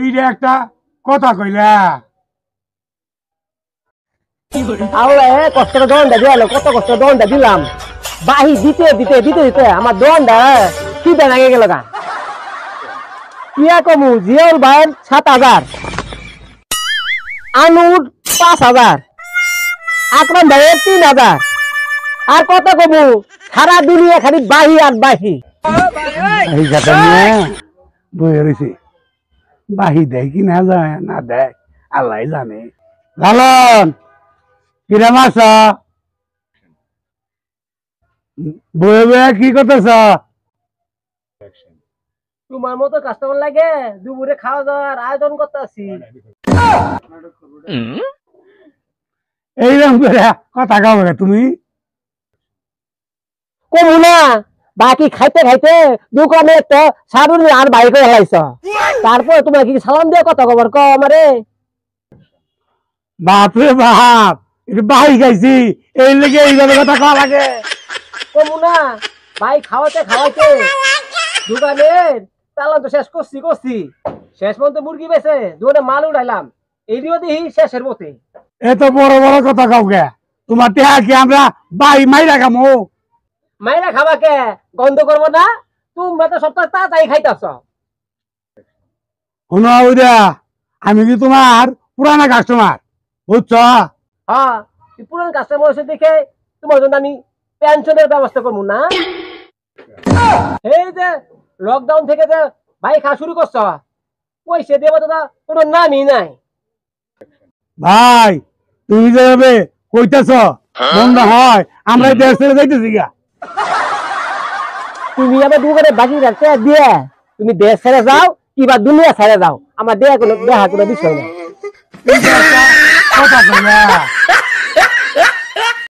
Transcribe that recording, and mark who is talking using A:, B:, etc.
A: এইটা একটা কথা কইলা
B: আওলা কষ্ট করে দোনটা দিলাম, কত কষ্ট দোনটা দিলাম, বাহি দিতে দিতে দিতে দিতে আমার দোনটা খিদে লাগে গেল গা। ইয়া কমু জিয়াউল ভাই ৭,০০০, আনুর ৫,০০০, আকরাম ভাইয়ের ৩,০০০, আর কত কমু সারা দুনিয়া খালি বাহি আর বাহি।
A: এই কথা নিয়ে বয়ে রয়েছে, বাহি দেয় কি না যায় না দেয় আল্লাহ জানে। লালন কিরাম আছ? বয়ে বয়ে কি করতেছ?
B: তোমার মতো কাস্টমার লাগে দুপুরে খাওয়া দাওয়ার আয়োজন করতেছি।
A: এইরকম করে কথা কাও তুমি
B: কমু না, বাকি খাইতে খাইতে দোকানে তো সারুন আর বাই করে হেলাইছ, তারপর তোমার কি সালাম দিয়ে কথা খবর ক আমারে।
A: বাপরে বাপ, এটা বাহি খাইছি এই লেগে এইভাবে কথা কওয়া লাগে।
B: কমু না, ভাই খাওয়াতে খাওয়াতে দোকানের চালান তো শেষ করছি শেষ পর্যন্ত মুরগি বেছে দোকানে মাল উঠাইলাম, এই দিও দেখি শেষের মতে।
A: এত বড় বড় কথা কাউকে, তোমার টেহা কি আমরা বাহি মাইরা খামো?
B: মাইরা খাবা কে, গন্ধ করবো না? তোমরা তো সপ্তাহে তাড়াতাড়ি খাইতেছ।
A: শোনো ওইটা, আমি কি তোমার পুরানা কাস্টমার বুঝছ?
B: হ্যাঁ, পুরান কাস্টমার এসে দেখে তোমার জন্য আমি পেনশনের ব্যবস্থা করবো না। এই যে লকডাউন থেকে যে ভাই খাওয়া শুরু করছ, পয়সা দেবো দাদা কোনো নামই নাই।
A: ভাই তুমি যেভাবে কইতেছ বন্ধ হয় আমরা দেশ ছেড়ে যাইতেছি গা।
B: তুমি আবার দোকানে বাকি রাখতে দিয়ে তুমি দেশ ছেড়ে যাও কিবা দুনিয়া ছেড়ে যাও, আমার দেখা কোনো বিষয় না।
A: কথা কইলা